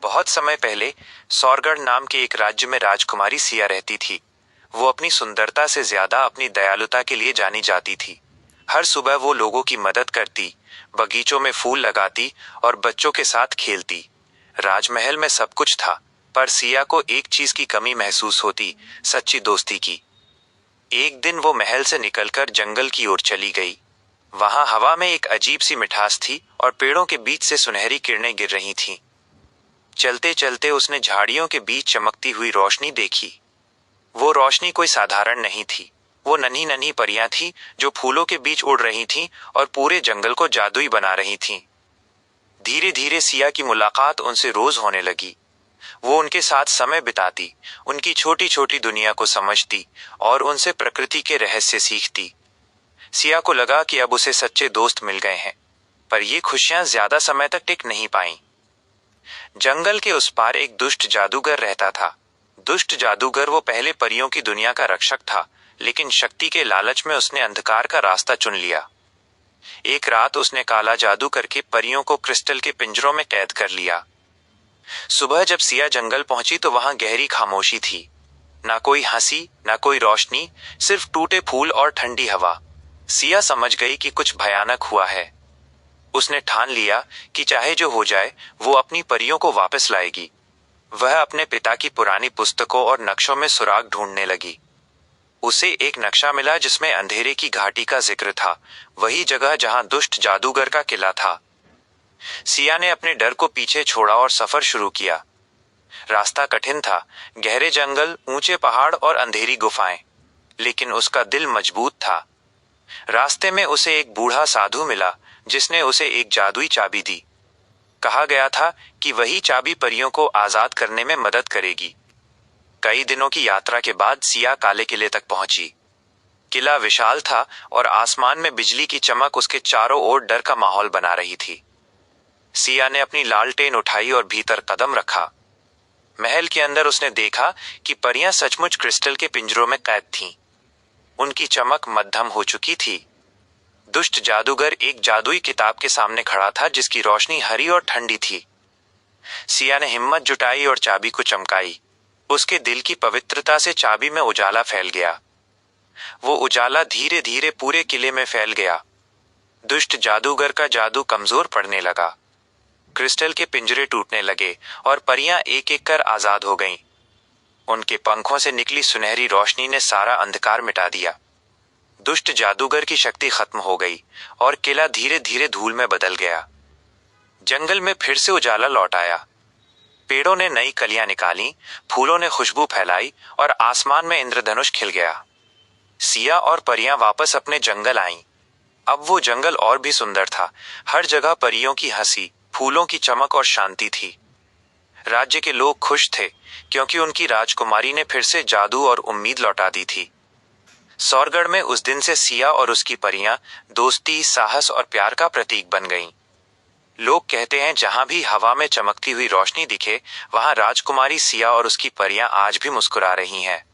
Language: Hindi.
बहुत समय पहले सौरगढ़ नाम के एक राज्य में राजकुमारी सिया रहती थी। वो अपनी सुंदरता से ज्यादा अपनी दयालुता के लिए जानी जाती थी। हर सुबह वो लोगों की मदद करती, बगीचों में फूल लगाती और बच्चों के साथ खेलती। राजमहल में सब कुछ था, पर सिया को एक चीज की कमी महसूस होती, सच्ची दोस्ती की। एक दिन वो महल से निकलकर जंगल की ओर चली गई। वहां हवा में एक अजीब सी मिठास थी और पेड़ों के बीच से सुनहरी किरणें गिर रही थीं। चलते चलते उसने झाड़ियों के बीच चमकती हुई रोशनी देखी। वो रोशनी कोई साधारण नहीं थी। वो नन्ही नन्ही परियां थीं जो फूलों के बीच उड़ रही थीं और पूरे जंगल को जादुई बना रही थीं। धीरे धीरे सिया की मुलाकात उनसे रोज होने लगी। वो उनके साथ समय बिताती, उनकी छोटी छोटी दुनिया को समझती और उनसे प्रकृति के रहस्य सीखती। सिया को लगा कि अब उसे सच्चे दोस्त मिल गए हैं, पर ये खुशियां ज्यादा समय तक टिक नहीं पाईं। जंगल के उस पार एक दुष्ट जादूगर रहता था। दुष्ट जादूगर वो पहले परियों की दुनिया का रक्षक था, लेकिन शक्ति के लालच में उसने अंधकार का रास्ता चुन लिया। एक रात उसने काला जादू करके परियों को क्रिस्टल के पिंजरों में कैद कर लिया। सुबह जब सिया जंगल पहुंची तो वहां गहरी खामोशी थी। ना कोई हंसी, ना कोई रोशनी, सिर्फ टूटे फूल और ठंडी हवा। सिया समझ गई कि कुछ भयानक हुआ है। उसने ठान लिया कि चाहे जो हो जाए वो अपनी परियों को वापस लाएगी। वह अपने पिता की पुरानी पुस्तकों और नक्शों में सुराग ढूंढने लगी। उसे एक नक्शा मिला जिसमें अंधेरे की घाटी का जिक्र था, वही जगह जहां दुष्ट जादूगर का किला था। सिया ने अपने डर को पीछे छोड़ा और सफर शुरू किया। रास्ता कठिन था, गहरे जंगल, ऊंचे पहाड़ और अंधेरी गुफाएं, लेकिन उसका दिल मजबूत था। रास्ते में उसे एक बूढ़ा साधु मिला जिसने उसे एक जादुई चाबी दी। कहा गया था कि वही चाबी परियों को आजाद करने में मदद करेगी। कई दिनों की यात्रा के बाद सिया काले किले तक पहुंची। किला विशाल था और आसमान में बिजली की चमक उसके चारों ओर डर का माहौल बना रही थी। सिया ने अपनी लालटेन उठाई और भीतर कदम रखा। महल के अंदर उसने देखा कि परियां सचमुच क्रिस्टल के पिंजरों में कैद थीं। उनकी चमक मद्धम हो चुकी थी। दुष्ट जादूगर एक जादुई किताब के सामने खड़ा था जिसकी रोशनी हरी और ठंडी थी। सिया ने हिम्मत जुटाई और चाबी को चमकाई। उसके दिल की पवित्रता से चाबी में उजाला फैल गया। वो उजाला धीरे धीरे पूरे किले में फैल गया। दुष्ट जादूगर का जादू कमजोर पड़ने लगा। क्रिस्टल के पिंजरे टूटने लगे और परियां एक एक कर आजाद हो गईं। उनके पंखों से निकली सुनहरी रोशनी ने सारा अंधकार मिटा दिया। दुष्ट जादूगर की शक्ति खत्म हो गई और किला धीरे धीरे धूल में बदल गया। जंगल में फिर से उजाला लौट आया। पेड़ों ने नई कलियां निकाली, फूलों ने खुशबू फैलाई और आसमान में इंद्रधनुष खिल गया। सिया और परियां वापस अपने जंगल आईं। अब वो जंगल और भी सुंदर था। हर जगह परियों की हंसी, फूलों की चमक और शांति थी। राज्य के लोग खुश थे क्योंकि उनकी राजकुमारी ने फिर से जादू और उम्मीद लौटा दी थी। सौरगढ़ में उस दिन से सिया और उसकी परियां दोस्ती, साहस और प्यार का प्रतीक बन गईं। लोग कहते हैं जहां भी हवा में चमकती हुई रोशनी दिखे, वहां राजकुमारी सिया और उसकी परियां आज भी मुस्कुरा रही हैं।